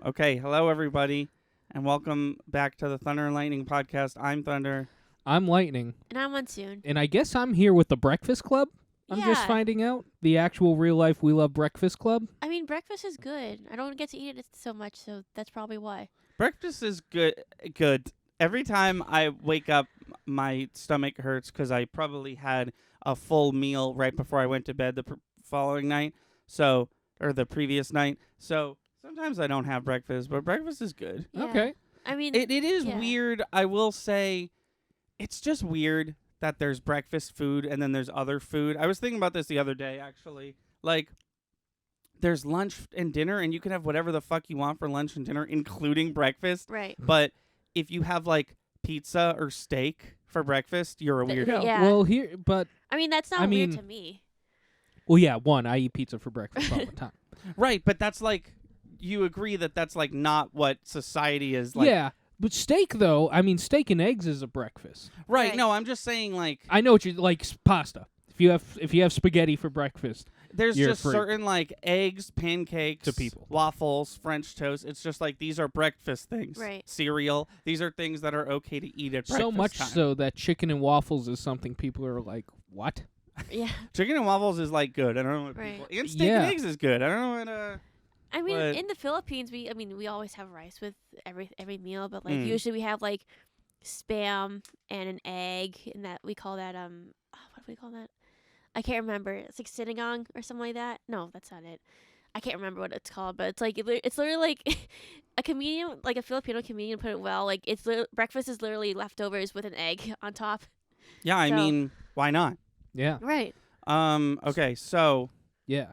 Okay, hello everybody, and welcome back to the Thunder and Lightning podcast. I'm Thunder. I'm Lightning. And I'm Monsoon. And I guess I'm here with the Breakfast Club. I'm just finding out. The actual real life We Love Breakfast Club. I mean, breakfast is good. I don't get to eat it so much, so that's probably why. Breakfast is good. Good. Every time I wake up, my stomach hurts because I probably had a full meal right before I went to bed the following night. Or the previous night. So sometimes I don't have breakfast, but breakfast is good. Yeah. Okay. I mean, It is weird. I will say, it's just weird that there's breakfast food and then there's other food. I was thinking about this the other day, actually. Like, there's lunch and dinner, and you can have whatever the fuck you want for lunch and dinner, including breakfast. right. But if you have, like, pizza or steak for breakfast, you're a weirdo. Yeah. Well, I mean, that's not weird to me. I eat pizza for breakfast all the time. Right, but that's like, you agree that that's, like, not what society is like. Yeah. But steak, though, steak and eggs is a breakfast. Right, Right. no, I'm just saying, like, I know what you like. Pasta. If you have spaghetti for breakfast, there's you're just free. certain, like, eggs, pancakes, To people. waffles, French toast. It's just like, these are breakfast things. Right. Cereal. These are things that are okay to eat at breakfast so much time. so that chicken and waffles is something people are like, what? Yeah. Chicken and waffles is, like, good. I don't know what Right. people... And steak and eggs is good. I don't know what... I mean, But- in the Philippines, we always have rice with every meal, but like Mm. usually we have like spam and an egg, and that we call that what do we call that? I can't remember. It's like sinigang or something like that. No, that's not it. I can't remember what it's called, but it's like it's literally like a comedian, like a Filipino comedian put it well. Like breakfast is literally leftovers with an egg on top. Yeah, I So- mean, why not? Yeah. Right. Okay, so Yeah.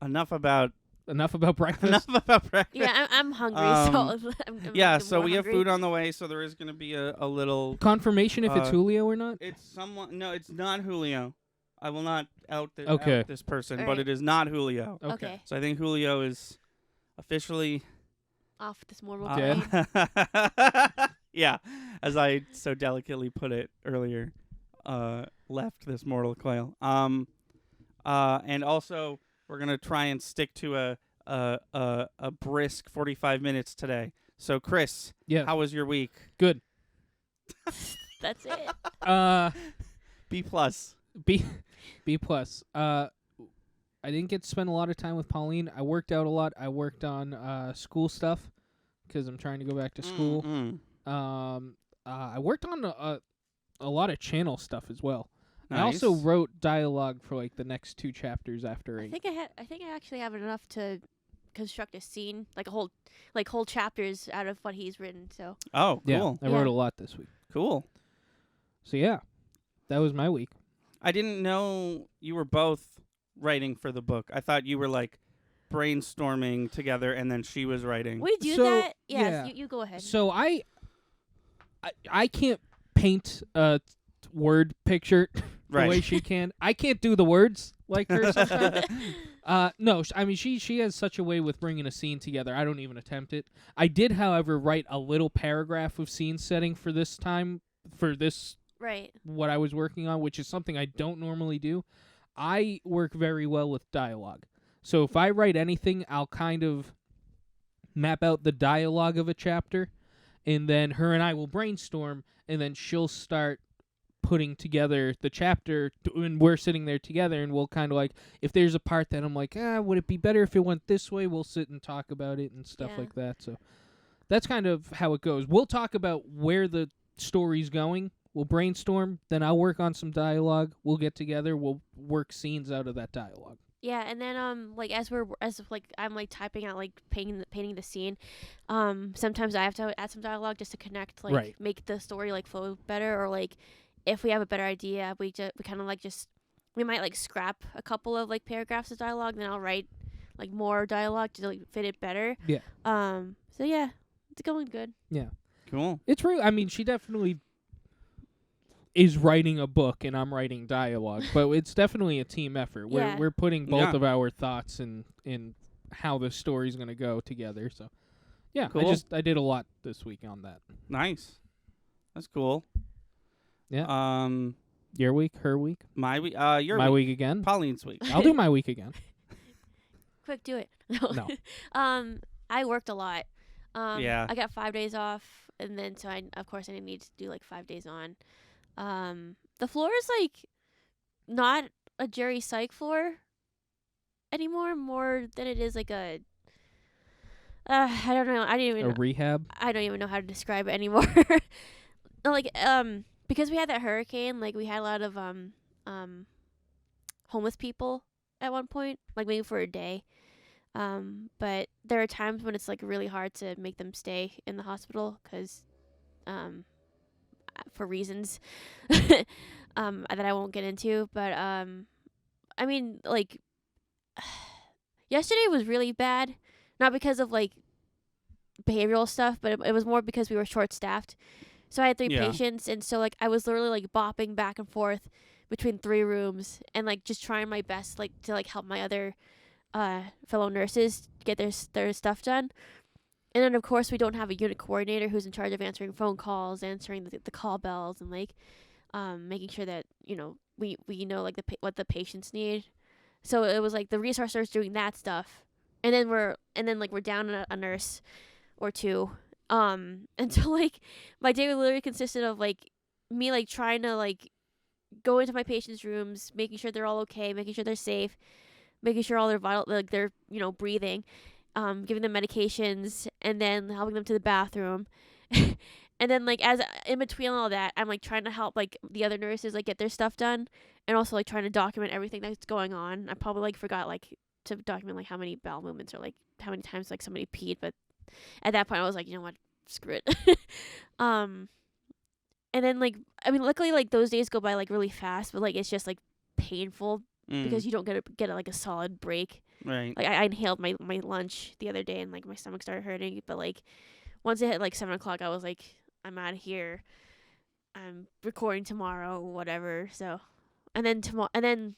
enough about breakfast. enough about breakfast. Yeah, I'm hungry, so I'm Yeah, I'm so more we have hungry. food on the way, so there is going to be a little... Confirmation if it's Uh, Julio or not? It's someone... No, it's not Julio. I will not out Okay. this person, but Alright. it is not Julio. Okay. So I think Julio is officially... Off this mortal Dead. plane. Yeah, as I so delicately put it earlier, left this mortal coil. And also we're gonna try and stick to a brisk 45 minutes today. So Chris, Yeah. how was your week? Good. That's it. B plus. B plus. I didn't get to spend a lot of time with Pauline. I worked out a lot. I worked on school stuff because I'm trying to go back to school. I worked on a lot of channel stuff as well. Nice. I also wrote dialogue for like the next 2 chapters after I 8. think I actually have enough to construct a scene, like whole chapters out of what he's written. So Oh, Yeah, cool. I wrote Yeah. a lot this week. Cool. So yeah, that was my week. I didn't know you were both writing for the book. I thought you were like brainstorming together and then she was writing. we do So, that. Yes, yeah. you go ahead. So I can't paint a word picture the Right. way she can. I can't do the words like her sometimes. No, she has such a way with bringing a scene together. I don't even attempt it. I did, however, write a little paragraph of scene setting for this time, for this, Right. what I was working on, which is something I don't normally do. I work very well with dialogue. So if I write anything, I'll kind of map out the dialogue of a chapter, and then her and I will brainstorm, and then she'll start putting together the chapter, and we're sitting there together, and we'll kind of like, if there's a part that I'm like, would it be better if it went this way, we'll sit and talk about it and stuff Yeah. like that. So that's kind of how it goes. We'll talk about where the story's going. We'll brainstorm, then I'll work on some dialogue. We'll get together. We'll work scenes out of that dialogue. Yeah, and then like as I'm like typing out like painting the scene, sometimes I have to add some dialogue just to connect, like Right. make the story like flow better, or like if we have a better idea, we kind of like we might like scrap a couple of like paragraphs of dialogue, then I'll write like more dialogue to like fit it better. Yeah. So yeah, it's going good. Cool. It's real. She definitely is writing a book, and I'm writing dialogue, but it's definitely a team effort. Yeah. We're putting both Yeah. of our thoughts in how the story's going to go together. So, yeah, Cool. I did a lot this week on that. Nice. That's cool. Yeah. Your week, her week, My week, your my week. week again. Pauline's week. I'll do my week again. Quick, do it. No. I worked a lot. Yeah. I got 5 days off, and then so of course I didn't need to do like 5 days on. The floor is like not a Jerry Psych floor anymore, more than it is like a I don't know. A rehab. I don't even know how to describe it anymore. Like because we had that hurricane, like we had a lot of homeless people at one point, like maybe for a day. But there are times when it's like really hard to make them stay in the hospital because for reasons that I won't get into. But I mean, like yesterday was really bad, not because of like behavioral stuff, but it was more because we were short staffed. So I had 3 Yeah. patients, and so like I was literally like bopping back and forth between 3 rooms and like just trying my best like to like help my other fellow nurses get their stuff done. And then of course we don't have a unit coordinator who's in charge of answering phone calls, answering the call bells, and like making sure that we know like what the patients need. So it was like the resources doing that stuff, and then we're down a nurse or 2. And so like my day literally consisted of like me like trying to like go into my patients' rooms, making sure they're all okay, making sure they're safe, making sure all their vital like they're breathing, giving them medications, and then helping them to the bathroom. And then like as in between all that, I'm like trying to help like the other nurses like get their stuff done, and also like trying to document everything that's going on. I probably like forgot like to document like how many bowel movements or like how many times like somebody peed, but at that point I was like, you know what, screw it. And then like I mean luckily like those days go by like really fast, but like it's just like painful because you don't get like a solid break. Right. Like I inhaled my lunch the other day and like my stomach started hurting, but like once it hit like 7 o'clock I was like, I'm out of here, I'm recording tomorrow, whatever. So and then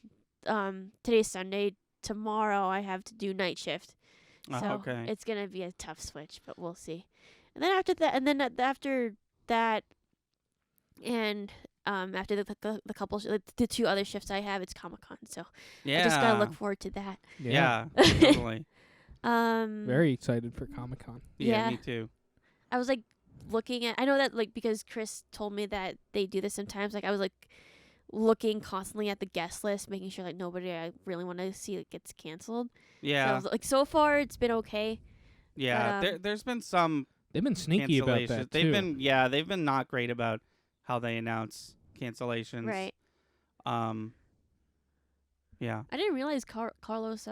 today's Sunday, tomorrow I have to do night shift. So Okay. it's gonna be a tough switch, but we'll see. And then after that, and after the couple the 2 other shifts I have, it's Comic-Con. So Yeah. I just gotta look forward to that. Yeah. Totally. Very excited for Comic-Con. Yeah. Me too. I was like looking at. I know that like because Chris told me that they do this sometimes. Like I was like looking constantly at the guest list, making sure like nobody I really want to see gets canceled. Yeah. So I was, like so far it's been okay. Yeah. But, there's been some They've been sneaky about cancellations. that They've too. been not great about how they announce cancellations. Right. Yeah. I didn't realize Carlos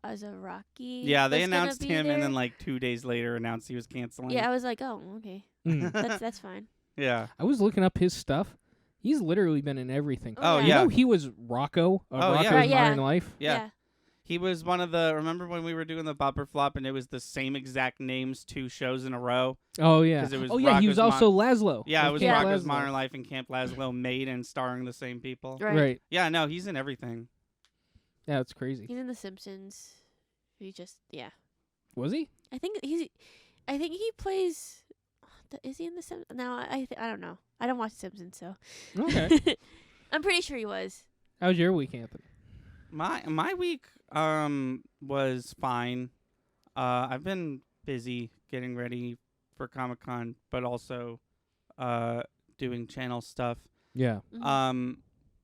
as a Rocky. Yeah, they was gonna announced be him there. and then like 2 days later announced he was canceling. Yeah, I was like, oh, okay, Mm. that's fine. Yeah. I was looking up his stuff. He's literally been in everything. Oh, yeah. You know he was Rocco of Oh, yeah. Rocco's Right, yeah. Modern Life. Yeah. He was one of the. Remember when we were doing the Bopper Flop and it was the same exact names 2 shows in a row? Oh yeah. 'Cause it was Oh yeah, he was Rocco's also Laszlo. Yeah, it of was Camp Rocco's Laszlo. Modern Life and Camp Laszlo made and starring the same people. Right. Yeah, no, he's in everything. Yeah, it's crazy. He's in The Simpsons. He just Was he? I think he plays. Is he in The Simpsons? No, I don't know. I don't watch The Simpsons, so Okay. I'm pretty sure he was. How was your week, Anthony? My week was fine. I've been busy getting ready for Comic-Con, but also doing channel stuff. Yeah. Mhm.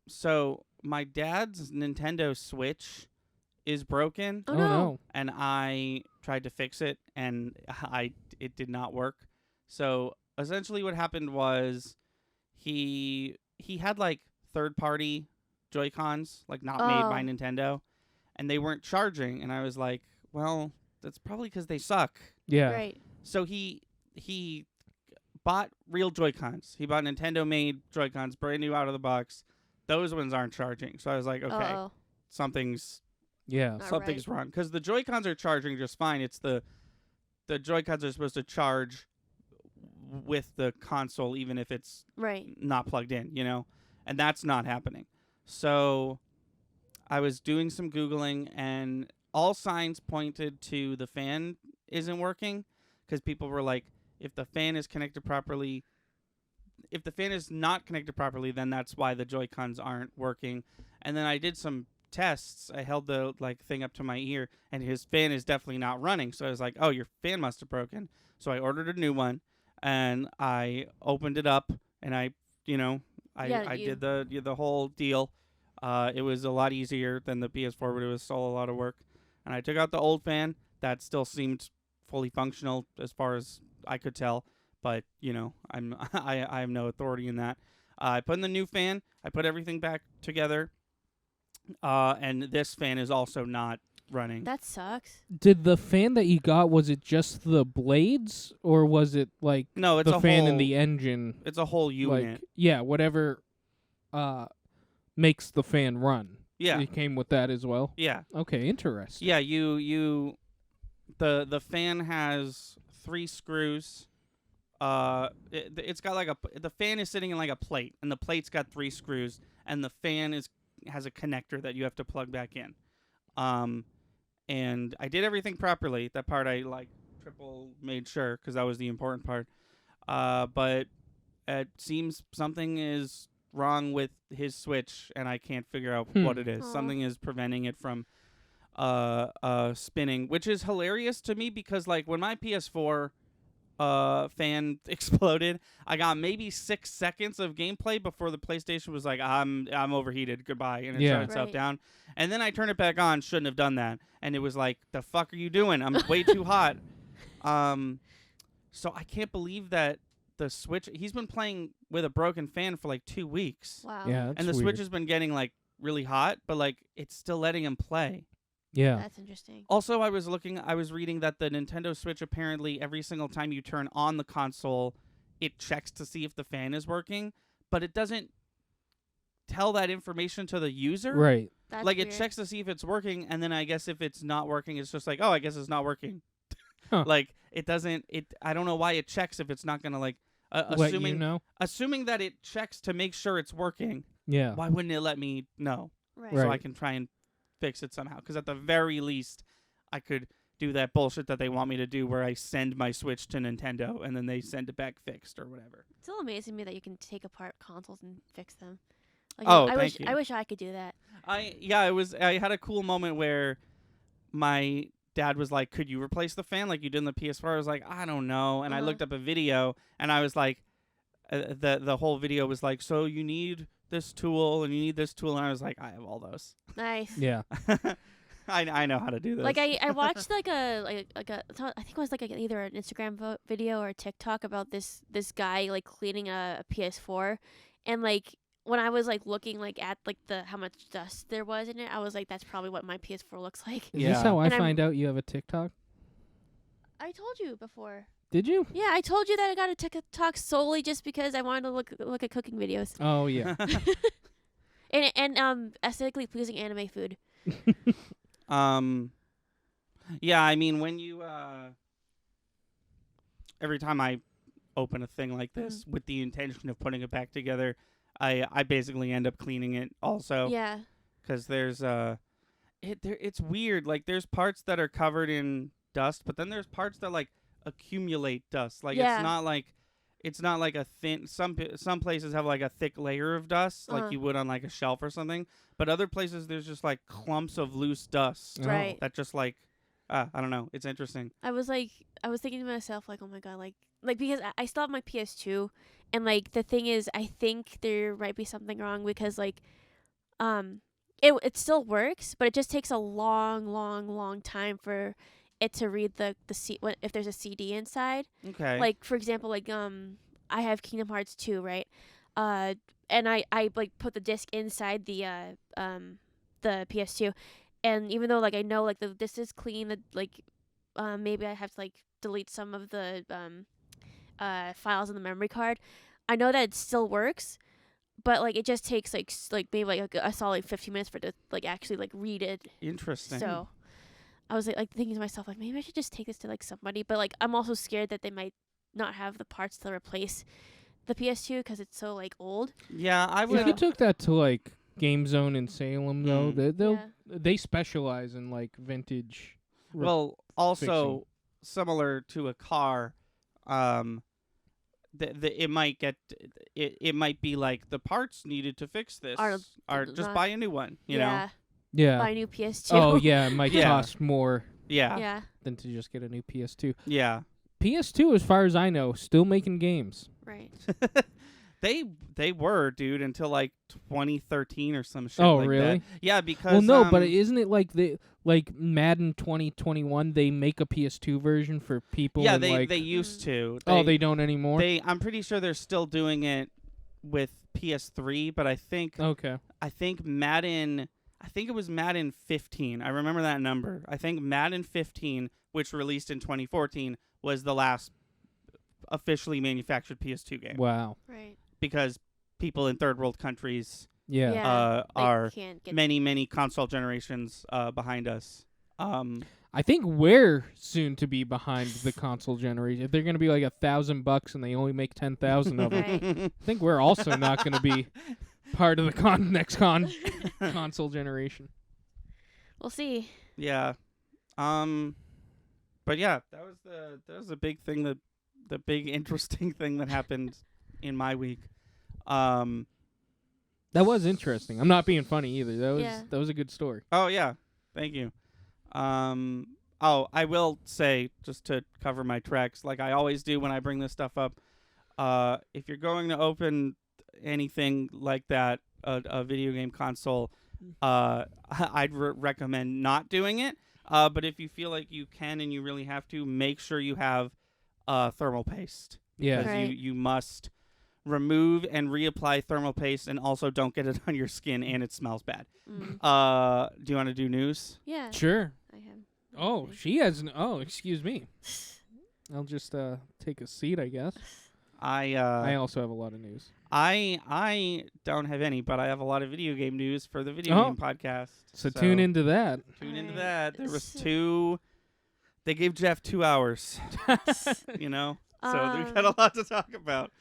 So my dad's Nintendo Switch is broken, Oh, no. and I tried to fix it, and it did not work. So essentially, what happened was he had like third-party Joy-Cons, like not made by Oh. Nintendo, and they weren't charging. And I was like, well, that's probably because they suck. Yeah. Right. So he bought real Joy-Cons. He bought Nintendo-made Joy-Cons, brand new out of the box. Those ones aren't charging. So I was like, okay, Uh-oh. something's Yeah. Not something's wrong, because the Joy-Cons are charging just fine. It's the Joy-Cons are supposed to charge with the console even if it's Right. not plugged in, and that's not happening. So I was doing some Googling, and all signs pointed to the fan isn't working, because people were like, if the fan is connected properly, if the fan is not connected properly, then that's why the Joy-Cons aren't working. And then I did some tests, I held the like thing up to my ear, and his fan is definitely not running. So I was like, "Oh, your fan must have broken." So I ordered a new one, and I opened it up, and I did the whole deal. It was a lot easier than the PS4, but it was still a lot of work. And I took out the old fan. That still seemed fully functional as far as I could tell. But, I have no authority in that. I put in the new fan. I put everything back together. And this fan is also not running. That sucks. Did the fan that you got, was it just the blades, or was it like No, it's the a fan whole, in the engine? It's a whole unit. Like, yeah, whatever makes the fan run. Yeah. It came with that as well. Yeah. Okay, interesting. Yeah, the fan has 3 screws. It's got like the fan is sitting in like a plate, and the plate's got 3 screws, and the fan has a connector that you have to plug back in. And I did everything properly. That part I like triple made sure, because that was the important part. But it seems something is wrong with his Switch, and I can't figure out what it is. Aw. Something is preventing it from spinning, which is hilarious to me, because like when my PS4 fan exploded, I got maybe 6 seconds of gameplay before the PlayStation was like, I'm overheated, goodbye, and it shut itself Right. down. And then I turned it back on, shouldn't have done that, and it was like, the fuck are you doing? I'm way too hot. So I can't believe that the Switch, he's been playing with a broken fan for like 2 weeks. Wow. Yeah, that's And the weird. Switch has been getting like really hot, but like it's still letting him play. Yeah. That's interesting. Also, I was reading that the Nintendo Switch, apparently every single time you turn on the console, it checks to see if the fan is working, but it doesn't tell that information to the user. Right. That's Like weird. it checks to see if it's working, and then I guess if it's not working, it's just like, oh, I guess it's not working. Huh. Like it doesn't. I don't know why it checks if it's not gonna like. Let you know? Assuming that it checks to make sure it's working, Yeah. why wouldn't it let me know Right. Right. so I can try and fix it somehow? Because at the very least, I could do that bullshit that they want me to do, where I send my Switch to Nintendo and then they send it back fixed or whatever. It's still amazing to me that you can take apart consoles and fix them. Like, Oh, I thank wish you. I wish I could do that. I had a cool moment where my dad was like, "Could you replace the fan like you did in the PS4?" I was like, "I don't know," and I looked up a video, and I was like, the whole video was like, "So you need this tool and you need this tool," and I was like, "I have all those." Nice. Yeah. I know how to do this. Like I watched like a I think it was like either an Instagram video or a TikTok about this guy like cleaning a PS4, and like when I was like looking like at like the how much dust there was in it, I was like, that's probably what my PS4 looks like. Is Yeah. this how I And I'm- find out you have a TikTok? I told you before. Did you? Yeah, I told you that I got a TikTok solely just because I wanted to look at cooking videos Oh, yeah. and aesthetically pleasing anime food. Yeah, I mean, when you every time I open a thing like this with the intention of putting it back together, I basically end up cleaning it also. Yeah. Because there's it's weird. Like there's parts that are covered in dust, but then there's parts that like accumulate dust. Like Yeah. it's not like a thin. Some places have like a thick layer of dust, like Uh-huh. you would on like a shelf or something. But other places there's just like clumps of loose dust Oh. Right. that just like I don't know. It's interesting. I was thinking to myself, like, oh my god, like because I still have my PS2, and like the thing is, I think there might be something wrong because like, it still works, but it just takes a long time for it to read the if there's a CD inside. Okay. Like for example, like I have Kingdom Hearts 2, right? And I like put the disc inside the PS2, and even though like I know like the disc is clean, that like maybe I have to like delete some of the files in the memory card. I know that it still works, but like it just takes like maybe like a solid 15 minutes for it to like actually like read it. Interesting. So I was like thinking to myself, like, maybe I should just take this to like somebody, but like I'm also scared that they might not have the parts to replace the PS2 because it's so like old. Yeah, I would. If you took that to, like, Game Zone in Salem, though, Mm. they specialize in, like, vintage. Well, also similar to a car, it might get it might be like the parts needed to fix this Are are just not- buy a new one. You know. Yeah. Yeah. buy a new PS2. Oh yeah, it might Yeah. cost more Yeah. Yeah. than to just get a new PS2. Yeah. PS2, as far as I know, still making games. Right. They were, dude, until like 2013 or some shit Oh, like really? that. Yeah, because Well, no, but isn't it like Madden 2021? They make a PS2 version for people. yeah, and they used to. they don't anymore. I'm pretty sure they're still doing it with PS3, but I think Okay. Madden. I think it was Madden 15. I remember that number. I think Madden 15, which released in 2014, was the last officially manufactured PS2 game. Wow. Right. Because people in third world countries Yeah. Yeah. They are can't get many console generations behind us. I think we're soon to be behind the console generation. If they're going to be like $1,000 and they only make 10,000 of them, Right. I think we're also not going to be part of the next console generation. We'll see. Yeah. But yeah, that was the big thing, the big interesting thing that happened in my week. That was interesting. I'm not being funny either. Yeah. That was a good story. Oh yeah, thank you. I will say, just to cover my tracks, like I always do when I bring this stuff up, if you're going to open anything like that, a video game console, I'd recommend not doing it. But if you feel like you can and you really have to, make sure you have thermal paste. Yeah. Because Right. you must remove and reapply thermal paste, and also don't get it on your skin and it smells bad. Mm. Do you want to do news? Yeah. Sure. I have. Oh, she has. Oh, excuse me. I'll just take a seat, I guess. I also have a lot of news. I don't have any, but I have a lot of video game news for the video Oh. game podcast. So tune into that. Tune into Alright. that. There was So- 2. They gave Jeff 2 hours, you know? So we got a lot to talk about.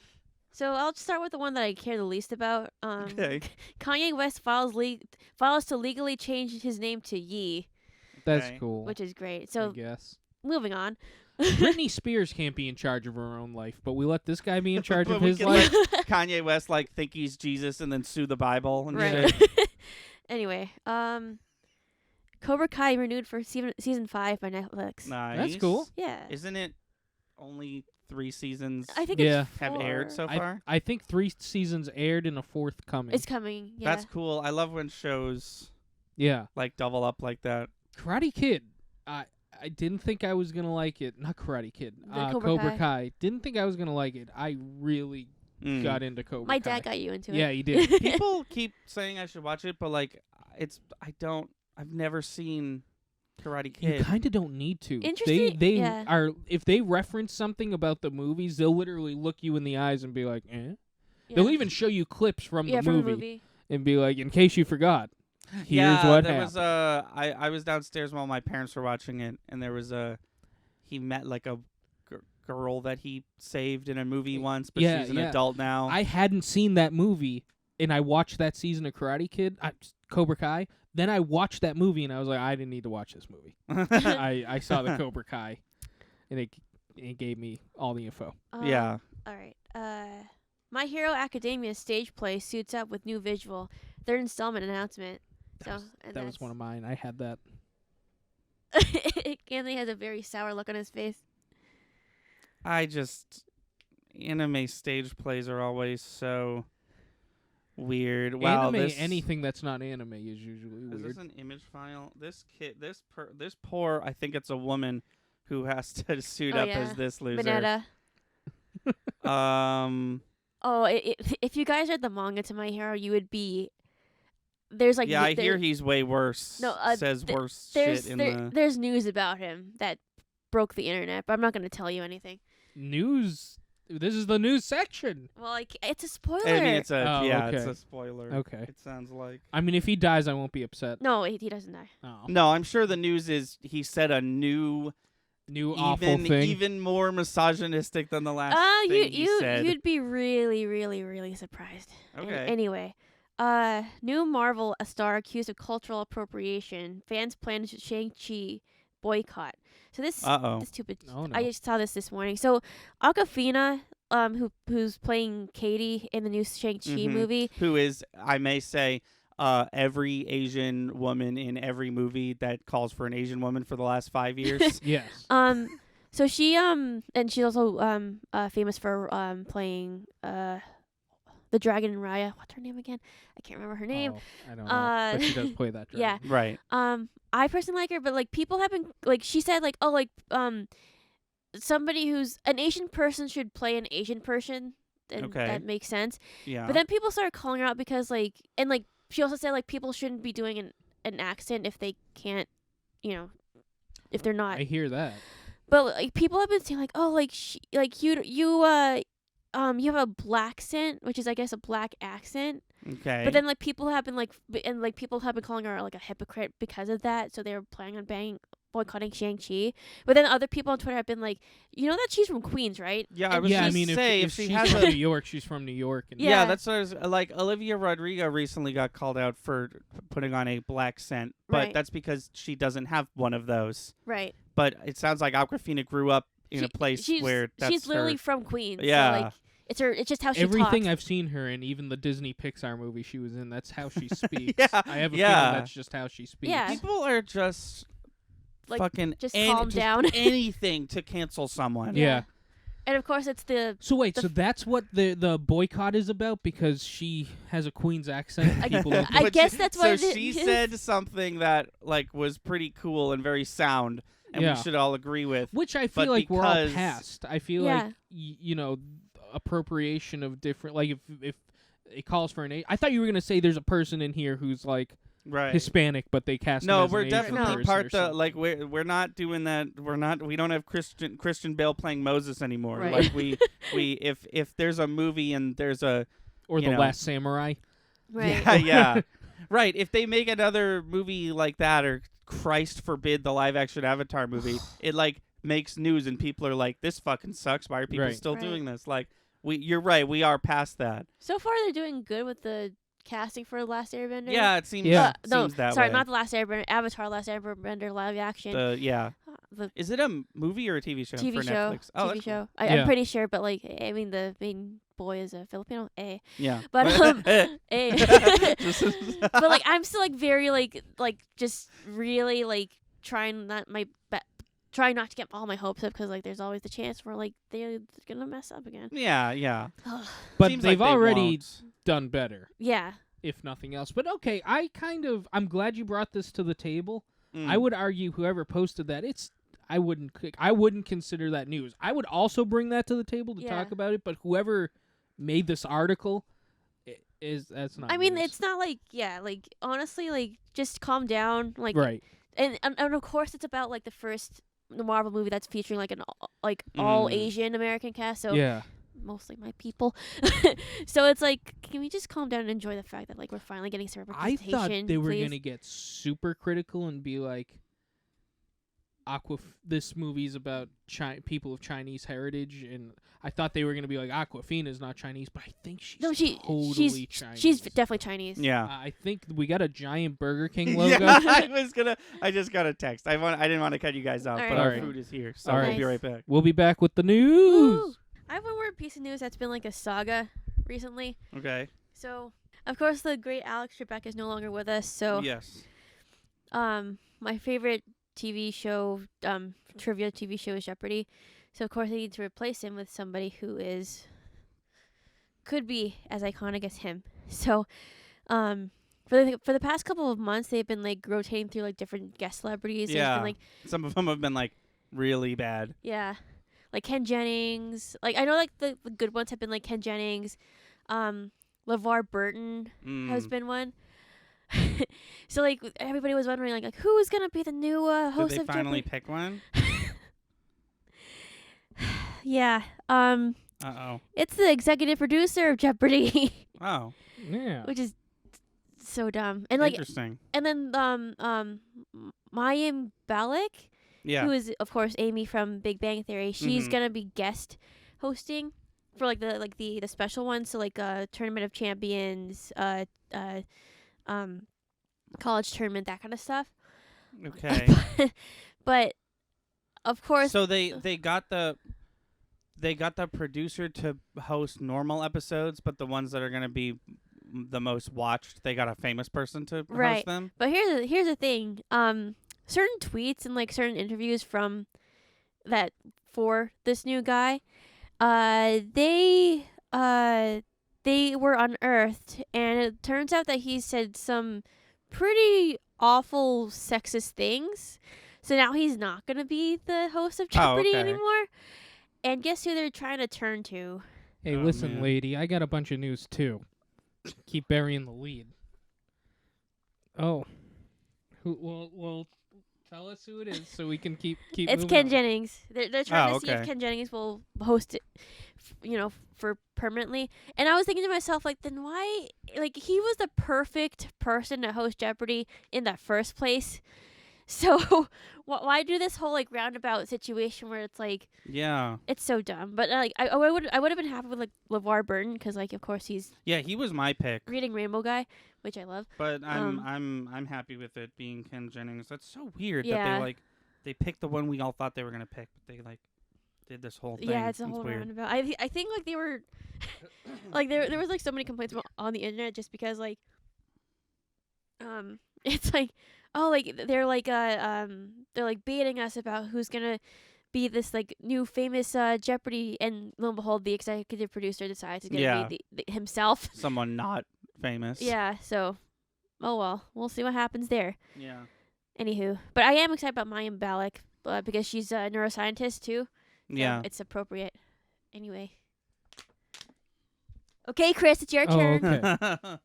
So I'll start with the one that I care the least about. Okay. Kanye West files to legally change his name to Ye, That's Okay. cool. which is great. I So guess. moving on. Britney Spears can't be in charge of her own life, but we let this guy be in charge But of we his can life. Kanye West think he's Jesus and then sue the Bible and Right. shit. Anyway, Cobra Kai renewed for season 5 by Netflix. Nice. That's cool. Yeah. Isn't it only 3 seasons I think Yeah. it's have 4. aired so far? I think 3 seasons aired and a 4th coming. It's coming. Yeah. That's cool. I love when shows Yeah. like double up like that. Karate Kid. I didn't think I was gonna like it. Not Karate Kid. The Cobra Cobra Kai. Didn't think I was gonna like it. I really Mm. got into Cobra My Kai. dad got you into Yeah, it. he did. People keep saying I should watch it, but like I've never seen Karate You Kid. kind of don't need to. Interesting- They yeah. are if they reference something about the movies, they'll literally look you in the eyes and be like, "Eh." Yeah. They'll even show you clips from yeah, the from movie the movie. and be like, "In case you forgot, here's yeah, what there happened." was I was downstairs while my parents were watching it, and there was he met like a girl that he saved in a movie once, but Yeah, she's an yeah. adult now. I hadn't seen that movie, and I watched that season of Karate Kid, Cobra Kai. Then I watched that movie, and I was like, I didn't need to watch this movie. I saw the Cobra Kai, and it gave me all the info. Yeah. All right. My Hero Academia stage play suits up with new visual. Third installment announcement. That was one of mine. I had that. Anthony has a very sour look on his face. Anime stage plays are always so weird. Wow, Anime, this, anything that's not anime is usually is weird. this an image file? This poor, I think it's a woman who has to suit Oh, up yeah. as this loser. Banetta. Oh, If you guys read the manga to My Hero, you would be. There's like yeah, I hear he's way worse. No, says worse there's shit in the. there's news about him that broke the internet, but I'm not gonna tell you anything. News. This is the news section. Well, like it's a spoiler. I mean, it's a Oh, it's okay. a spoiler. Okay. It sounds like. I mean, if he dies, I won't be upset. No, he doesn't die. Oh. No, I'm sure the news is he said a new, New awful thing. even more misogynistic than the last thing he said. You'd be really, really, really surprised. Okay. Anyway, new Marvel a star accused of cultural appropriation. Fans plan to Shang-Chi boycott. So this stupid. Oh, no. I just saw this morning. So Awkwafina, who's playing Katie in the new Shang-Chi Mhm. movie. Who is, I may say, every Asian woman in every movie that calls for an Asian woman for the last 5 years. Yes. So she and she's also famous for playing the dragon in Raya. What's her name again? I can't remember her name. Oh, I don't know. But she does play that Yeah. dragon. Right. I personally like her, but like people have been like she said like somebody who's an Asian person should play an Asian person, and Okay. that makes sense. Yeah. But then people started calling her out because like she also said like people shouldn't be doing an accent if they can't, if they're not. I hear that. But like people have been saying like, oh, like you have a black accent, which is I guess a black accent. Okay. But then like people have been like people have been calling her like a hypocrite because of that. So they were planning on boycotting Shang-Chi. But then other people on Twitter have been like, you know that she's from Queens, right? Yeah, I And was Yeah, I gonna mean, say if if she she's has from a New York, she's from New York. And Yeah. yeah, that's what I was like. Olivia Rodrigo recently got called out for putting on a black scent, but Right. that's because she doesn't have one of those. Right. But it sounds like Awkwafina grew up in a place where that's she's literally her. from Queens. Yeah. So, like, it's just how she everything talks. I've seen her in, even the Disney Pixar movie she was in, that's how she speaks. Yeah, I have a yeah. feeling that's just how she speaks. Yeah. People are just Like, fucking just calm down. anything to cancel someone. Yeah. And of course it's the So wait, The so that's what the boycott is about because she has a Queen's accent. I- People don't I But guess she- that's so what it she is. said something that like was pretty cool and very sound, and Yeah. we should all agree with. Which I But feel like we're all because- past. I feel Yeah. like appropriation of different. Like if it calls for an. I thought you were gonna say there's a person in here who's like Right. Hispanic, but they cast. No, him as we're an Asian definitely person part or the something. like we're not doing that. We don't have Christian Bale playing Moses anymore. Right. Like we if there's a movie and there's a or you the know. Last Samurai. right. yeah right, if they make another movie like that, or Christ forbid the live action Avatar movie, it like makes news and people are like, this fucking sucks. Why are people Right. still Right. doing this? Like you're right. We are past that. So far they're doing good with the casting for The Last Airbender. Yeah, it seems. Yeah. No, seems that sorry, way. not The Last Airbender. Avatar: Last Airbender live action. The Is it a movie or a TV show TV for show. Netflix? Oh, TV that's show. Yeah. I'm pretty sure, but like, I mean, the main boy is a Filipino. cool. Yeah. But Just- but like, I'm still like very like just really like trying not to get all my hopes up because like there's always the chance where like they're gonna mess up again. yeah. But Seems they've like they already won't. done better, Yeah. if nothing else. But okay, I'm glad you brought this to the table. Mm. I would argue whoever posted that I wouldn't consider that news. I would also bring that to the table to Yeah. talk about it, but whoever made this article that's not I mean, news. it's not like like honestly, like just calm down, like right. and of course it's about like the Marvel movie that's featuring like all Mm. Asian American cast, so Yeah. mostly my people. So it's like, can we just calm down and enjoy the fact that like we're finally getting some I representation? thought they were please? gonna get super critical and be like, this movie's about people of Chinese heritage, and I thought they were gonna be like, Aquafina's not Chinese, but I think she's totally Chinese. she's definitely Chinese. Yeah. I think we got a giant Burger King logo. Yeah, I just got a text. I didn't want to cut you guys off, All but right. our Alright. food is here, so All we'll right. be right back. We'll be back with the Woo! news. I have one more piece of news that's been like a saga recently. Okay. So of course the great Alex Trebek is no longer with us. So Yes. my favorite TV show, trivia TV show is Jeopardy. So of course they need to replace him with somebody who could be as iconic as him. So, for the past couple of months they've been like rotating through like different guest celebrities. There's Yeah. been, like Some of them have been like really bad. like Ken Jennings. Like I know like the good ones have been like Ken Jennings, LeVar Burton has Mm. been one. So like everybody was wondering like who is gonna be the new Did host they of finally Jeopardy? pick one? Yeah. Uh-oh. It's the executive producer of Jeopardy, Oh, Yeah. which is so dumb. And like interesting. and then Mayim Bialik, Yeah. who is of course Amy from Big Bang Theory, she's Mhm. gonna be guest hosting for like the special ones, so like Tournament of Champions, college tournament, that kind of stuff. Okay. But of course, So they got the producer to host normal episodes, but the ones that are going to be the most watched, they got a famous person to host Right. them. But here's the thing. Certain tweets and like certain interviews from that for this new guy, they were unearthed, and it turns out that he said some pretty awful sexist things. So now he's not gonna be the host of Jeopardy okay. anymore. And guess who they're trying to turn to? Hey, Oh, listen, man. lady, I got a bunch of news too. Keep burying the lead. Oh, well, tell us who it is so we can keep. It's moving Ken on. Jennings. They're trying Oh, to see if okay. Ken Jennings will host it, for permanently. And I was thinking to myself, like, then why? Like, he was the perfect person to host Jeopardy in the first place. So why do this whole like roundabout situation where it's like Yeah. it's so dumb? But like I would have been happy with like LeVar Burton because like of course he's Yeah, he was my pick. Reading Rainbow guy, which I love. But I'm happy with it being Ken Jennings. That's so weird that Yeah. they picked the one we all thought they were gonna pick, but they like did this whole thing. Yeah, it's a whole weird. roundabout. I think like they were like there was like so many complaints on the internet just because like it's like oh like they're like baiting us about who's gonna be this like new famous Jeopardy, and lo and behold the executive producer decides it's gonna be the himself. Someone not famous. Yeah, so oh well, we'll see what happens there. Yeah. Anywho, but I am excited about Mayim Balak because she's a neuroscientist too. So Yeah. it's appropriate. Anyway. Okay, Chris, it's your Oh, turn. okay.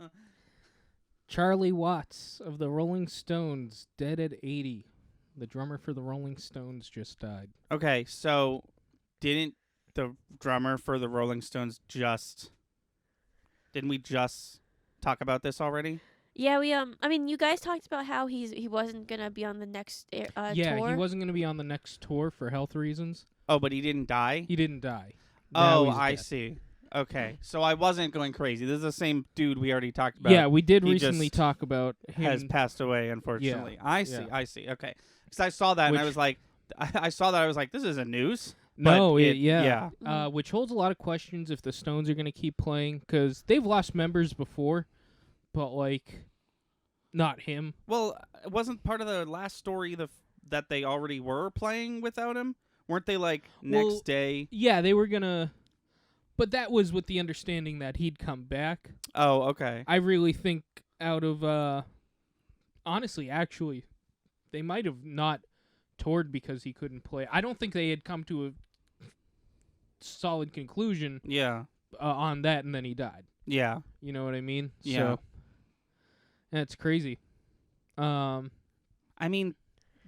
Charlie Watts of the Rolling Stones, dead at 80. The drummer for the Rolling Stones just died. Okay, so didn't the drummer for the Rolling Stones didn't we just talk about this already? Yeah, we I mean, you guys talked about how he wasn't gonna be on the next Yeah, tour. he wasn't going to be on the next tour for health reasons. Oh, but he didn't die? He didn't die. Now Oh, he's I dead. see. Okay, so I wasn't going crazy. This is the same dude we already talked about. Yeah, we did He recently just talk about him. has passed away, unfortunately. I see. yeah. I see. Okay, because I saw that and I Which- was like, I saw that I was like, this isn't news. No, but yeah. yeah. Which holds a lot of questions if the Stones are going to keep playing, because they've lost members before, but like, not him. Well, it wasn't part of the last story that they already were playing without him. Weren't they like next Well, day? Yeah, they were gonna, but that was with the understanding that he'd come back. Oh, okay. I really think out of, honestly, actually, they might have not toured because he couldn't play. I don't think they had come to a solid conclusion Yeah. on that, and then he died. Yeah. You know what I mean? Yeah. So, that's crazy. I mean,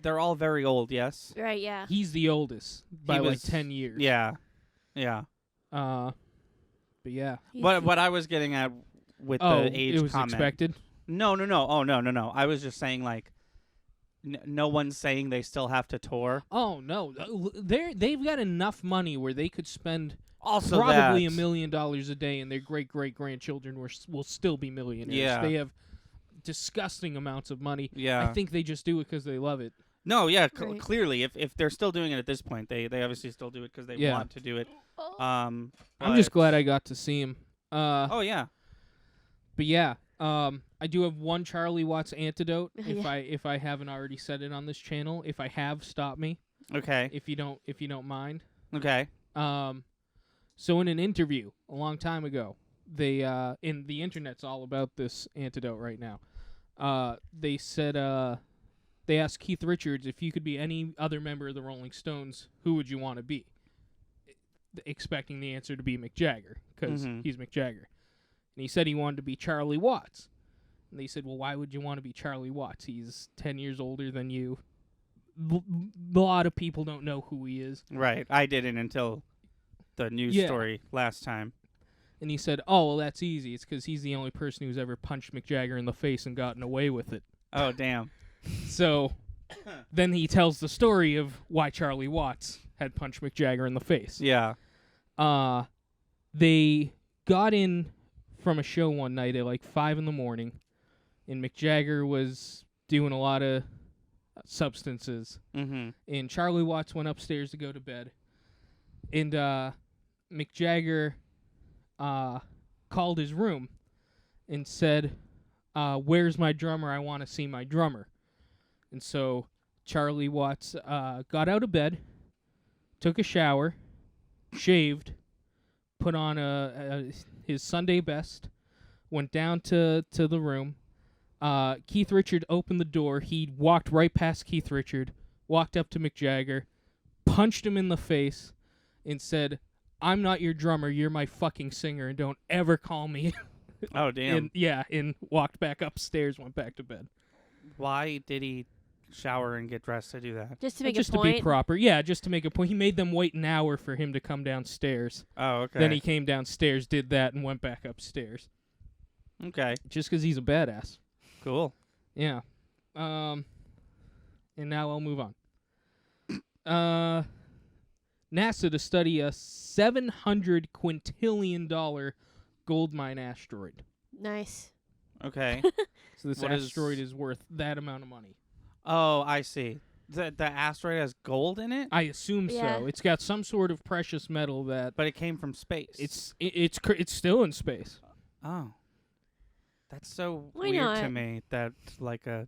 they're all very old. Yes. Right, yeah. He's the oldest by like was- 10 years. Yeah. Yeah. But yeah. What I was getting at with Oh, the age it was comment. expected. No. Oh, no. I was just saying like, no one's saying they still have to tour. Oh no, they've got enough money where they could spend Also, probably that, $1 million a day, and their great grandchildren will still be millionaires. Yeah. They have disgusting amounts of money. Yeah. I think they just do it because they love it. No. Yeah. Right. Clearly, if they're still doing it at this point, they obviously still do it because they Yeah. want to do it. Oh. I'm but- just glad I got to see him. Oh yeah. But yeah, I do have one Charlie Watts antidote. Yeah. If I haven't already said it on this channel, if I have, stop me. Okay. If you don't mind. Okay. So in an interview a long time ago, they in the internet's all about this antidote right now. They said they asked Keith Richards if you could be any other member of the Rolling Stones, who would you want to be? Expecting the answer to be Mick Jagger, because Mhm. he's Mick Jagger. And he said he wanted to be Charlie Watts. And they said, well, why would you want to be Charlie Watts? He's 10 years older than you. A lot of people don't know who he is. Right. I didn't until the news Yeah. story last time. And he said, oh, well, that's easy. It's because he's the only person who's ever punched Mick Jagger in the face and gotten away with it. Oh damn. So then he tells the story of why Charlie Watts had punched Mick Jagger in the face. Yeah. They got in from a show one night at like 5 in the morning, and Mick Jagger was doing a lot of substances. Mm-hmm. And Charlie Watts went upstairs to go to bed. And Mick Jagger called his room and said, "Where's my drummer? I want to see my drummer." And so Charlie Watts got out of bed, took a shower, shaved, put on his Sunday best, went down to the room. Keith Richard opened the door. He walked right past Keith Richard, walked up to Mick Jagger, punched him in the face, and said, "I'm not your drummer. You're my fucking singer, and don't ever call me." Oh, damn. And walked back upstairs, went back to bed. Why did he shower and get dressed to do that? Just to make Just a point. to be proper. Yeah, just to make a point. He made them wait an hour for him to come downstairs. Oh, okay. Then he came downstairs, did that, and went back upstairs. Okay, Just because he's a badass. cool. Yeah. And now I'll move on. NASA to study a $700 quintillion gold mine asteroid. Nice. Okay. So this What is- asteroid is worth that amount of money. Oh, I see. The asteroid has gold in it, I assume Yeah. so. It's got some sort of precious metal that but it came from space. it's still in space. Oh. That's so Why weird to not? me that like a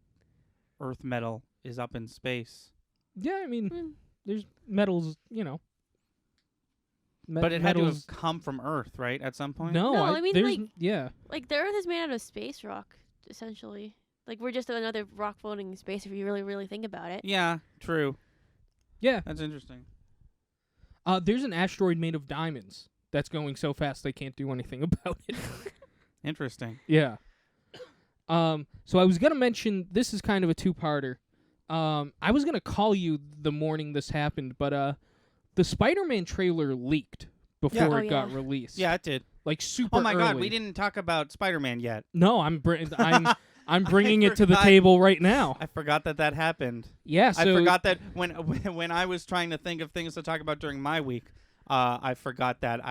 earth metal is up in space. Yeah, I mean, Mm. there's metals, But it had to have metals. come from Earth, right? At some point. No, No, I mean, there's like- yeah. Like, the Earth is made out of space rock, essentially. Like, we're just another rock floating in space if you really, really think about it. Yeah. True. Yeah. That's interesting. There's an asteroid made of diamonds that's going so fast they can't do anything about it. Interesting. Yeah. So I was gonna mention this is kind of a two-parter. I was gonna call you the morning this happened, but the Spider-Man trailer leaked before Oh, it got yeah. released. Yeah, it did. like super. Oh my God, early. we didn't talk about Spider-Man yet. No, I'm I'm bringing it to the forgot. table right now. I forgot that happened. Yeah, so I forgot that when I was trying to think of things to talk about during my week, I forgot that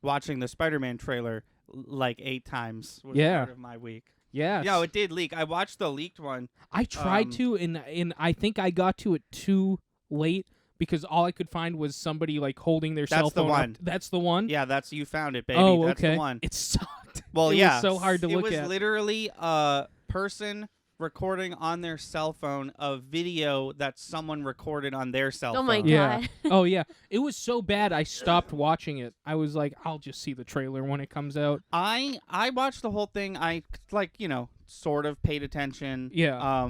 watching the Spider-Man trailer like 8 times was Yeah. part of my week. Yeah, No, it did leak. I watched the leaked one. I tried to, and I think I got to it too late because all I could find was somebody like holding their cell That's the phone. one. That's the one. Yeah, you found it, baby. Oh, That's okay. the one. It sucked. Well, it yeah. was so hard to look It at. was literally a person recording on their cell phone a video that someone recorded on their cell Oh phone. my Yeah. God. Oh yeah, it was so bad I stopped watching it. I was like, I'll just see the trailer when it comes out. I watched the whole thing. I sort of paid attention. Yeah.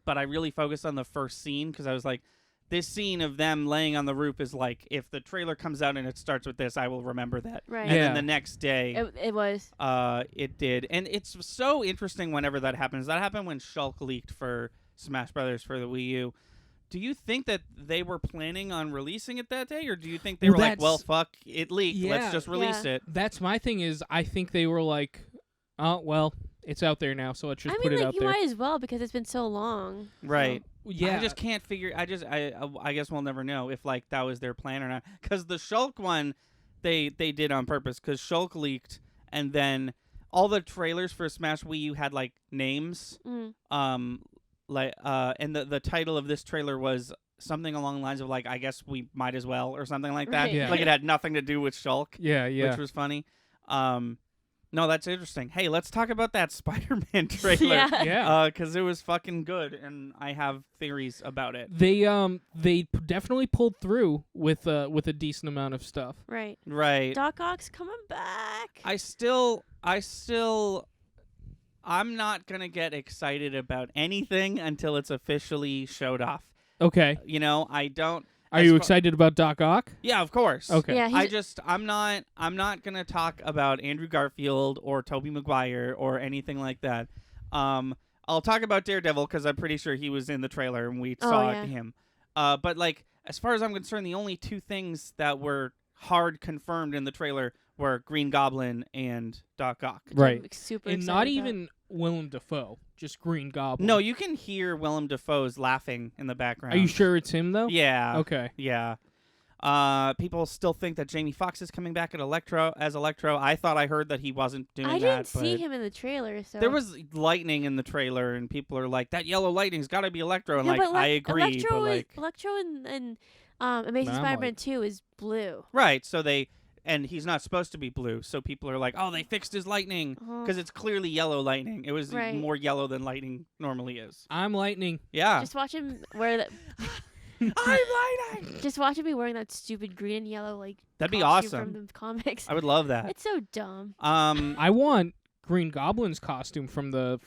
But I really focused on the first scene because I was like, this scene of them laying on the roof is like, if the trailer comes out and it starts with this, I will remember that. Right. And Yeah. then the next day, It was. it did. And it's so interesting whenever that happens. That happened when Shulk leaked for Smash Brothers for the Wii U. Do you think that they were planning on releasing it that day, or do you think they Well, were like, well, that's- fuck, it leaked, Yeah. let's just release Yeah. it? That's my thing is I think they were like, oh well, it's out there now, so let's just I put mean, it like, out you there. might as well because it's been so long. Right. Yeah. I just can't figure. I guess we'll never know if like that was their plan or not. Because the Shulk one, they did on purpose. Because Shulk leaked, and then all the trailers for Smash Wii U had like names. Mm. And the title of this trailer was something along the lines of like, I guess we might as well, or something like that. Right. Yeah. Like it had nothing to do with Shulk, Yeah, yeah. which was funny. No, that's interesting. Hey, let's talk about that Spider-Man trailer. Yeah. yeah. Because it was fucking good, and I have theories about it. They definitely pulled through with a decent amount of stuff. Right. Right. Doc Ock's coming back. I'm not gonna get excited about anything until it's officially showed off. Okay. I don't. Are as you far- excited about Doc Ock? Yeah, of course. Okay. Yeah, I'm not gonna talk about Andrew Garfield or Tobey Maguire or anything like that. I'll talk about Daredevil because I'm pretty sure he was in the trailer and we saw yeah. him. But like, as far as I'm concerned, the only 2 things that were hard confirmed in the trailer were Green Goblin and Doc Ock. which I'm Right. super And excited not about. even Willem Dafoe, just Green Goblin. No, you can hear Willem Dafoe's laughing in the background. Are you sure it's him though? Yeah. Okay. Yeah. People still think that Jamie Foxx is coming back as Electro. I thought I heard that he wasn't doing I that. didn't see but him in the trailer, so There was lightning in the trailer, and people are like, "That yellow lightning's got to be Electro." And Yeah, like, but I agree, Electro but is, like, Electro and Amazing Nah, I'm Spider-Man like- 2 is blue. right? So they and he's not supposed to be blue. So people are like, oh, they fixed his lightning because it's clearly yellow lightning. It was Right. more yellow than lightning normally is. I'm lightning. Yeah. Just watch him wear that. I'm lightning. Just watch him be wearing that stupid green and yellow That'd be costume awesome. from the comics. I would love that. It's so dumb. I want Green Goblin's costume from the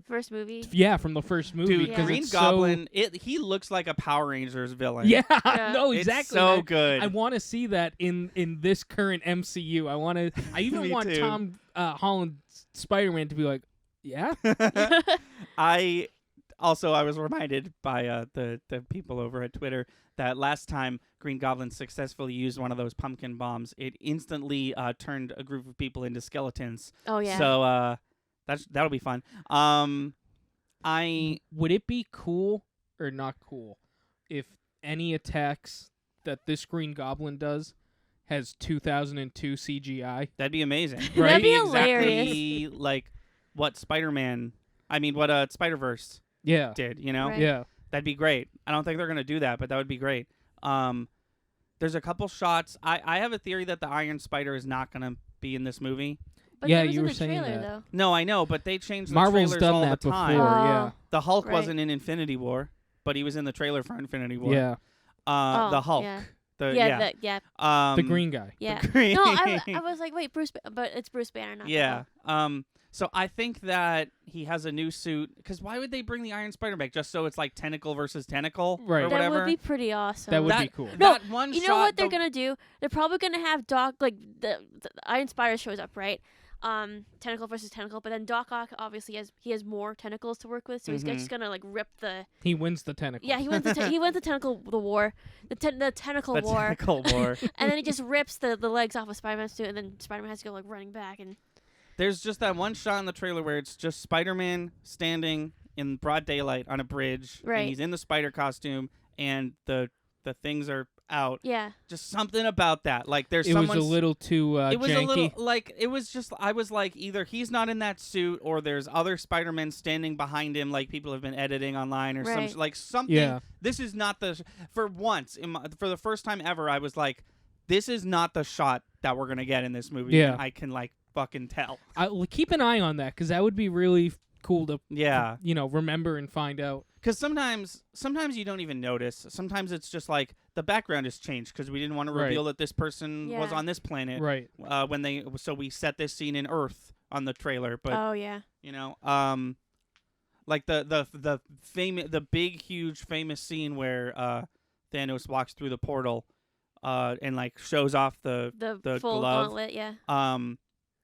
First movie. from the first movie. Dude, Yeah. Green it's Goblin, he looks like a Power Rangers villain. So, yeah, Yeah. no, It's exactly. so good. I want to see that in this current MCU. I even Me want too. Tom Holland Spider-Man to be like, yeah, I was reminded by the people over at Twitter that last time Green Goblin successfully used one of those pumpkin bombs, it instantly turned a group of people into skeletons. Oh yeah. So that'll be fun. would it be cool or not cool if any attacks that this Green Goblin does has 2002 CGI? That'd be amazing. Right? That'd be Exactly like what Spider-Verse Yeah, did, you know? Right. yeah. That'd be great. I don't think they're gonna do that, but that would be great. There's a couple shots. I have a theory that the Iron Spider is not gonna be in this movie. But Yeah, he was you in were the saying trailer, that. though. No, I know, but they changed the Marvel's trailers done all that the before. time. Yeah, The Hulk Right. wasn't in Infinity War, but he was in the trailer for Infinity War. yeah. The Hulk. Yeah. The The green guy. Yeah. The green. No, I was like, wait, but it's Bruce Banner, not the Yeah. Hulk. So I think that he has a new suit. Because why would they bring the Iron Spider back? Just so it's like tentacle versus tentacle, Right. or That That whatever. would be pretty awesome. That would be That- cool. No, that one You shot. know what they're the- gonna do? They're probably gonna have Doc, like the Iron Spider shows up, right? Tentacle versus tentacle, but then Doc Ock obviously has more tentacles to work with, so he's Mhm. just gonna like rip the. He wins the tentacle. Yeah, he wins the tentacle war, the tentacle the war, tentacle war. and then he just rips the legs off of Spider-Man's suit, and then Spider-Man has to go like running back and. There's just that one shot in the trailer where it's just Spider-Man standing in broad daylight on a bridge, Right. and he's in the spider costume, and the things are out. Yeah. Just something about that. Like there's It was someone's. a little too it was janky. a little like it was just. I was like, either he's not in that suit, or there's other Spider-Men standing behind him, like people have been editing online, or Right. like something. Yeah. This is not the. For once, for the first time ever, I was like, this is not the shot that we're gonna get in this movie. Yeah. And I can like fucking tell. Keep an eye on that because that would be really cool to Yeah. remember and find out. Because sometimes you don't even notice. Sometimes it's just like the background has changed because we didn't want to Right. reveal that this person was Yeah. on this planet. Right. So we set this scene in Earth on the trailer, but Oh yeah. like the big huge famous scene where Thanos walks through the portal, and like shows off the The full glove. gauntlet. Yeah.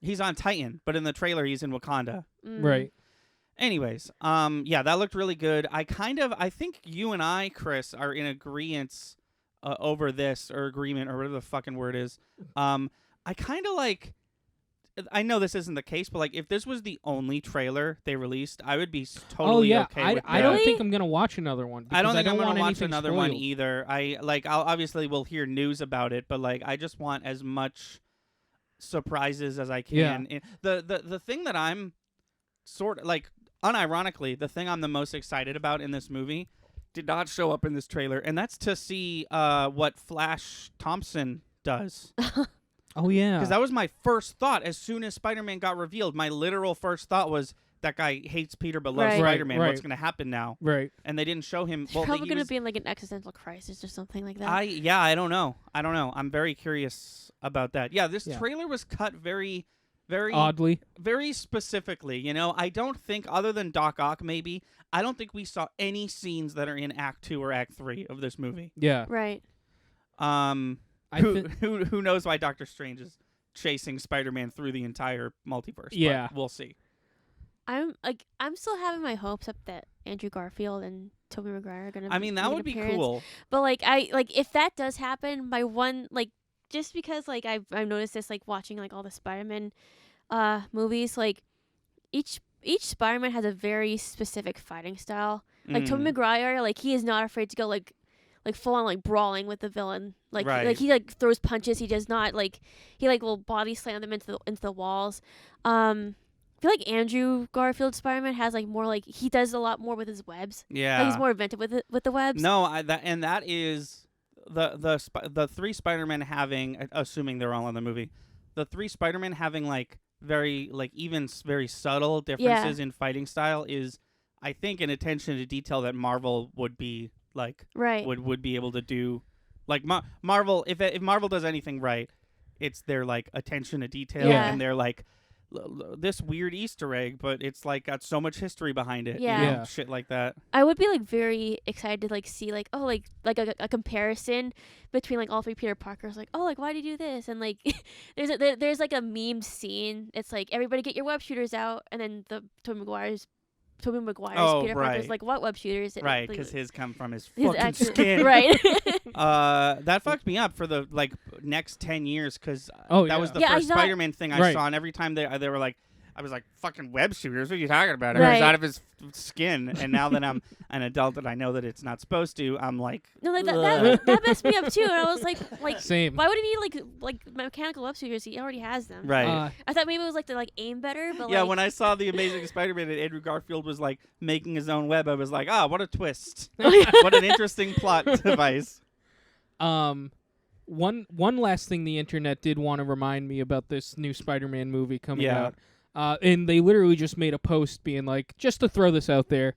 He's on Titan, but in the trailer he's in Wakanda. Right. Anyways, that looked really good. I think you and I, Chris, are in agreement over this, or agreement, or whatever the fucking word is. I kind of like. I know this isn't the case, but like if this was the only trailer they released, I would be totally okay with that. I don't think I'm gonna watch another one. I don't think I'm want gonna watch anything another one spoiled. either. I'll obviously we'll hear news about it, but like I just want as much surprises as I can. And the thing that I'm sort of like, unironically, the thing I'm the most excited about in this movie did not show up in this trailer, and that's to see what Flash Thompson does. Oh yeah. Because that was my first thought as soon as Spider-Man got revealed. My literal first thought was, that guy hates Peter but loves Right. Spider-Man. Right. What's going to happen now? Right. And they didn't show him. He's Well, probably he gonna was, be in like an existential crisis or something like that. I don't know. I'm very curious about that. Yeah, this Yeah. trailer was cut very, very Oddly. very specifically. I don't think, other than Doc Ock maybe, I don't think we saw any scenes that are in Act 2 or Act 3 of this movie. Yeah. Right. Who knows why Doctor Strange is chasing Spider-Man through the entire multiverse. Yeah. But we'll see. I'm still having my hopes up that Andrew Garfield and Tobey Maguire are gonna. I mean, that make an would be appearance. cool. But if that does happen, my one just because I've noticed this watching all the Spider-Man movies, each Spider-Man has a very specific fighting style. Tobey Maguire, he is not afraid to go full on brawling with the villain. Right. He throws punches. He does not he will body slam them into the walls. I feel like Andrew Garfield Spider-Man has more he does a lot more with his webs. Yeah. He's more inventive with the webs. No, that is the three Spider-Men having, assuming they're all in the movie, the three Spider-Men having like very very subtle differences in fighting style is, I think, an attention to detail that Marvel would be like Right. would be able to do. Like Marvel, if Marvel does anything right, it's their like attention to detail, Yeah. and they're like this weird Easter egg, but it's like got so much history behind it. Yeah. You know, Yeah. shit like that. I would be like very excited to like see like a comparison between like all three Peter Parkers. Like, oh, like why did you do this? And like there's like a meme scene. It's like, everybody get your web shooters out, and then the Tobey Maguire's Oh, Peter right. Parker's like, what web shooters? And, Right, like, because his come from his his fucking actual- skin. Right. That fucked me up for the like next 10 years, because Oh, that yeah. was the Yeah, I first thought- Spider-Man thing I Right. saw, and every time they were like, I was like, fucking web shooters, what are you talking about? It was Right. out of his skin, and now that I'm an adult and I know that it's not supposed to, I'm like, No, like ugh. that messed me up too. And I was like, Same. why would he need like mechanical web shooters? He already has them. right. I thought maybe it was like to like aim better, but Yeah, like, when I saw the Amazing Spider-Man and Andrew Garfield was like making his own web, I was like, what a twist. What an interesting plot device. One last thing the internet did want to remind me about this new Spider-Man movie coming Yeah. out. And they literally just made a post being like, just to throw this out there,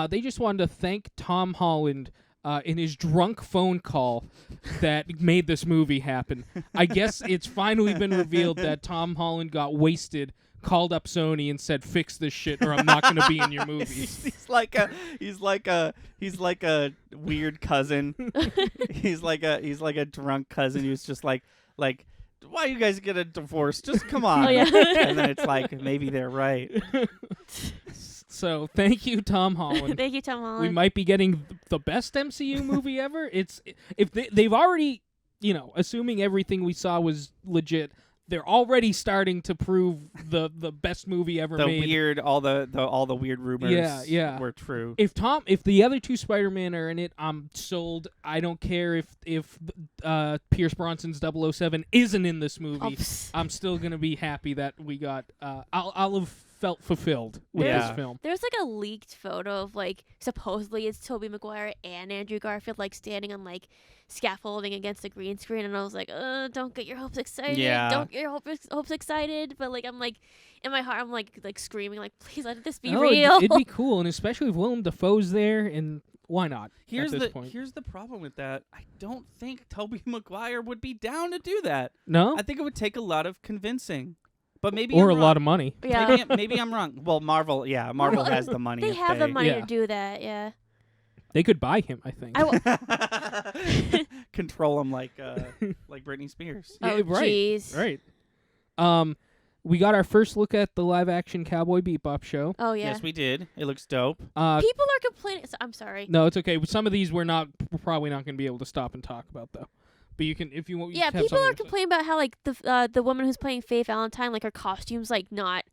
they just wanted to thank Tom Holland in his drunk phone call that made this movie happen. I guess it's finally been revealed that Tom Holland got wasted, called up Sony and said, "Fix this shit, or I'm not going to be in your movie." he's like a weird cousin. he's like a drunk cousin who's just like why you guys get a divorce? Just come on. Oh, yeah. And then it's like, maybe they're right. So thank you, Tom Holland. Thank you, Tom Holland. We might be getting the best MCU movie ever. It's if they've already, assuming everything we saw was legit, they're already starting to prove the best movie ever made. All the weird rumors Yeah. were true. If the other two Spider-Man are in it, I'm sold. I don't care if Pierce Brosnan's 007 isn't in this movie. Oh, psst. I'm still gonna be happy that we got. I'll have felt fulfilled with Yeah. this film. There's like a leaked photo of like supposedly it's Tobey Maguire and Andrew Garfield like standing on like scaffolding against the green screen, and I was like, don't get your hopes excited. Yeah. Don't get your hopes excited. But like I'm like in my heart I'm like screaming like, please let this be No, real. It'd be cool, and especially if Willem Dafoe's there, and why not? Here's at this point. Here's the problem with that. I don't think Tobey Maguire would be down to do that. No, I think it would take a lot of convincing. But maybe or I'm a wrong. lot of money. Yeah. Maybe I'm wrong. Well, Marvel Marvel, has the money. They if have the money Yeah. to do that. Yeah. They could buy him, I think. Control him like Britney Spears. Yeah, Oh, right, jeez. right. We got our first look at the live-action Cowboy Bebop show. Oh yeah. Yes, we did. It looks dope. People are complaining. I'm sorry. No, it's okay. Some of these we're probably not going to be able to stop and talk about, though. But you can, if you want. you Yeah, have people something are to say. complaining about how like the woman who's playing Faye Valentine, like her costume's like not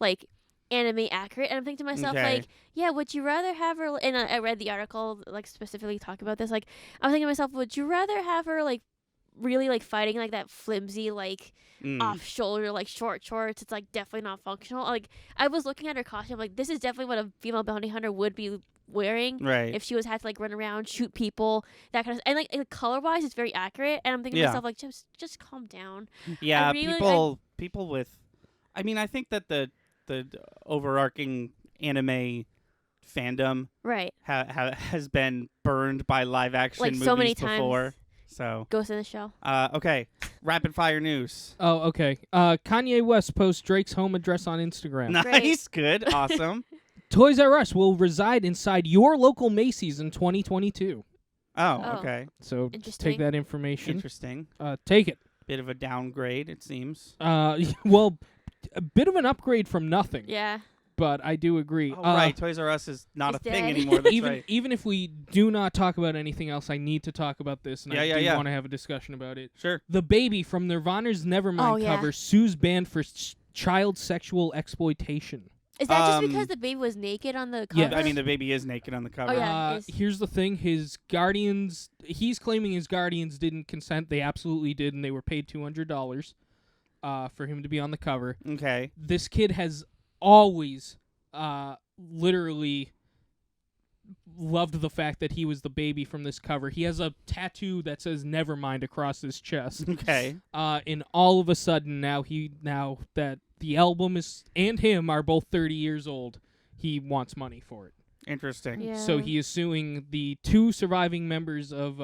like anime accurate, and I'm thinking to myself Okay. like, yeah, would you rather have her? And I read the article like specifically talking about this. Like, I was thinking to myself, would you rather have her like really like fighting like that flimsy like off shoulder like short shorts? It's like definitely not functional. Like I was looking at her costume, like this is definitely what a female bounty hunter would be wearing. Right. If she had to like run around, shoot people, that kind of, and like color wise, it's very accurate. And I'm thinking to Yeah. myself like, just calm down. Yeah, I really- people with. I mean, I think that the overarching anime fandom Right, has been burned by live action like movies so many before. times. So, Ghost in the Shell. okay, rapid fire news. Oh, okay. Kanye West posts Drake's home address on Instagram. Nice, good, awesome. Toys R Us will reside inside your local Macy's in 2022. Oh, Oh. okay, So just Interesting. take that information. interesting. Take it. Bit of a downgrade, it seems. Well, a bit of an upgrade from nothing. Yeah. But I do agree. Oh, right, Toys R Us is not a It's thing dead. anymore. That's even right. even if we do not talk about anything else, I need to talk about this, and I do Yeah. want to have a discussion about it. Sure. The baby from Nirvana's Nevermind Oh, yeah. cover sues band for child sexual exploitation. Is that just Um, because the baby was naked on the Yeah. cover? I mean, the baby is naked on the cover. Oh, yeah. it is. Here's the thing: he's claiming his guardians didn't consent. They absolutely did, and they were paid $200 for him to be on the cover. Okay. This kid has always literally loved the fact that he was the baby from this cover. He has a tattoo that says "Nevermind" across his chest. Okay. And all of a sudden, now that the album is and him are both 30 years old, he wants money for it. Interesting. Yeah. So he is suing the 2 surviving members of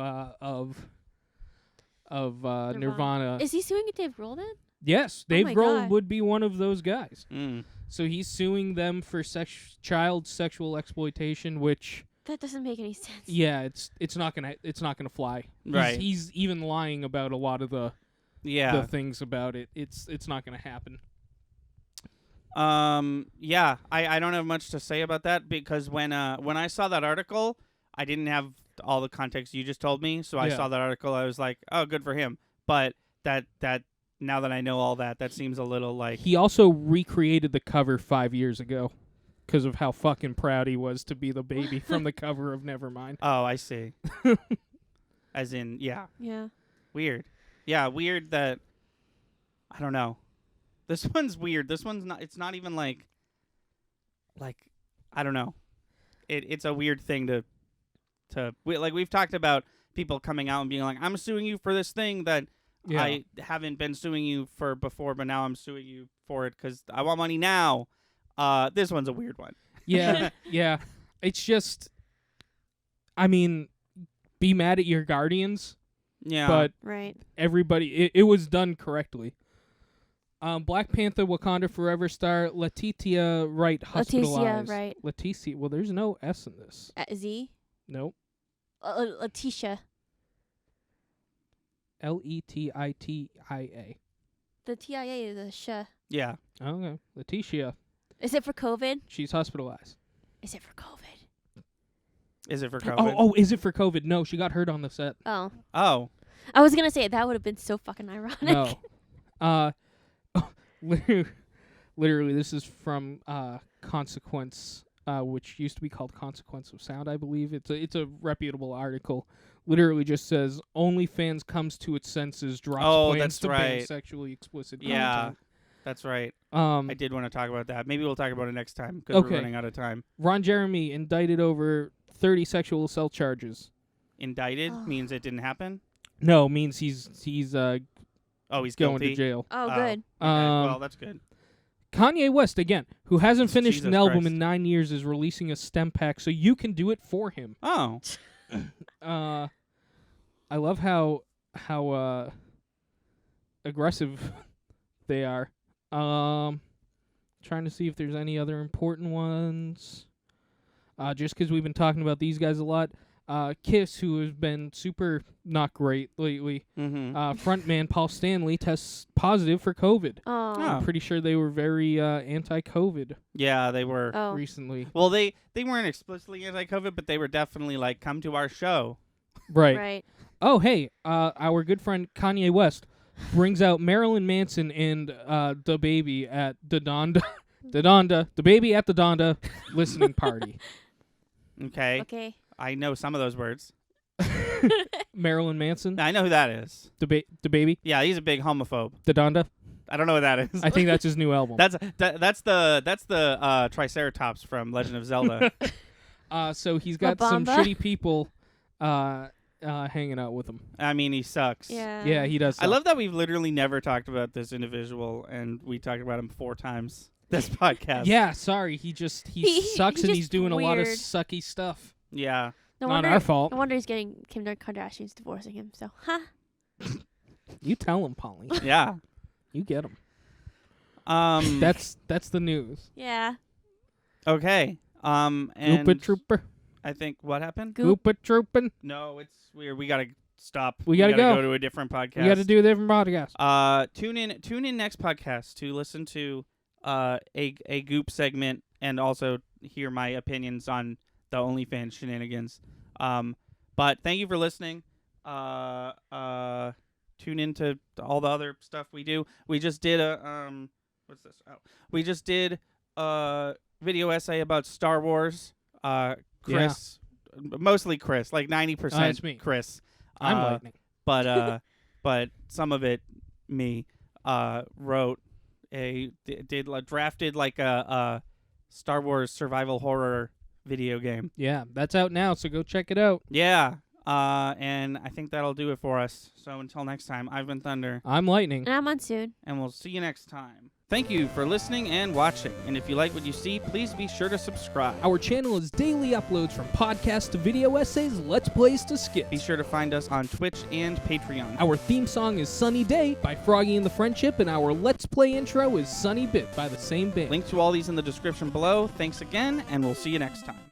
Nirvana. Is he suing Dave Grohl then? Yes, Oh Dave my Grohl God. would be one of those guys. Mm. So he's suing them for child sexual exploitation, which That doesn't make any sense. yeah, it's not gonna fly. Right. He's even lying about a lot of the Yeah. things about it. It's not gonna happen. Yeah, I don't have much to say about that because when I saw that article, I didn't have all the context you just told me. So I Yeah. saw that article, I was like, oh, good for him. But that now that I know all that seems a little like He also recreated the cover 5 years ago because of how fucking proud he was to be the baby from the cover of Nevermind. oh, I see. As in, yeah, Yeah. weird. Yeah, weird that I don't know. This one's weird. This one's not. It's not even like I don't know. It's a weird thing we've talked about people coming out and being like, I'm suing you for this thing that Yeah. I haven't been suing you for before, but now I'm suing you for it because I want money now. This one's a weird one. Yeah, yeah. It's just, I mean, be mad at your guardians, Yeah, but Right. everybody, it was done correctly. Black Panther Wakanda Forever star Letitia Wright hospitalized. Letitia Wright. Letitia, well, there's no S in this. Z. Nope. Letitia. Letitia. The TIA is a sh. yeah. Okay. Letitia, Is it for COVID? she's hospitalized. Is it for COVID? Is it for COVID? Oh, is it for COVID? No, she got hurt on the set. Oh. Oh. I was gonna say that would have been so fucking ironic. No. Literally, this is from Consequence, which used to be called Consequence of Sound, I believe. It's a reputable article. Literally just says OnlyFans comes to its senses, drops Oh, plans that's to ban right. sexually explicit Yeah. content. That's right. Um, I did want to talk about that. Maybe we'll talk about it next time because Okay. we're running out of time. Ron Jeremy indicted over 30 sexual assault charges. Indicted Oh. means it didn't happen. No, means he's Oh, he's going guilty. to jail. Oh, Oh. good. Okay, well, that's good. Kanye West, again, who hasn't finished Jesus an album Christ. in 9 years, is releasing a stem pack, so you can do it for him. Oh, I love how aggressive they are. Trying to see if there's any other important ones. Just because we've been talking about these guys a lot. Kiss, who has been super not great lately. mm-hmm. Frontman Paul Stanley tests positive for COVID. Oh. Oh. I'm pretty sure they were very anti-COVID Yeah, they were. Oh. recently. Well, they weren't explicitly anti-COVID, but they were definitely like, come to our show. Right. Oh, hey, our good friend Kanye West brings out Marilyn Manson and the baby at the Donda, the baby at the Donda listening party. Okay. Okay. I know some of those words. Marilyn Manson, I know who that is. the baby, Yeah, he's a big homophobe. the Donda. I don't know what that is. I think that's his new album. that's the Triceratops from Legend of Zelda. So he's got some Bamba? shitty people hanging out with him. I mean, he sucks. Yeah. Yeah, he does. I love that we've literally never talked about this individual, and we talked about him 4 times this podcast. Yeah, sorry. He sucks he's and he's just doing a lot of weird. sucky stuff. Yeah. No Not wonder. our fault. No wonder he's getting Kim Kardashian's divorcing him. So, You tell him, Polly. Yeah. You get him. That's That's the news. Yeah. okay. And Goopa Trooper. I think what happened? Goop. Goopa Troopin'. No, it's weird. We gotta stop. We gotta go. to a different podcast. We got to do a different podcast. Tune in next podcast to listen to a Goop segment and also hear my opinions on the OnlyFans shenanigans. But thank you for listening. Tune into all the other stuff we do. We just did a what's this? Oh, we just did a video essay about Star Wars. Chris, mostly Chris, like 90% that's me. Chris. I'm lightning. But some of it me wrote drafted like a Star Wars survival horror video game. Yeah, that's out now, so go check it out. Yeah. And I think that'll do it for us. So until next time, I've been Thunder, I'm Lightning. And I'm Monsoon. and we'll see you next time. Thank you for listening and watching. And if you like what you see, please be sure to subscribe. Our channel is daily uploads from podcasts to video essays, let's plays to skits. Be sure to find us on Twitch and Patreon. Our theme song is Sunny Day by Froggy and the Friendship, and our Let's Play intro is Sunny Bit by the same band. Link to all these in the description below. Thanks again, and we'll see you next time.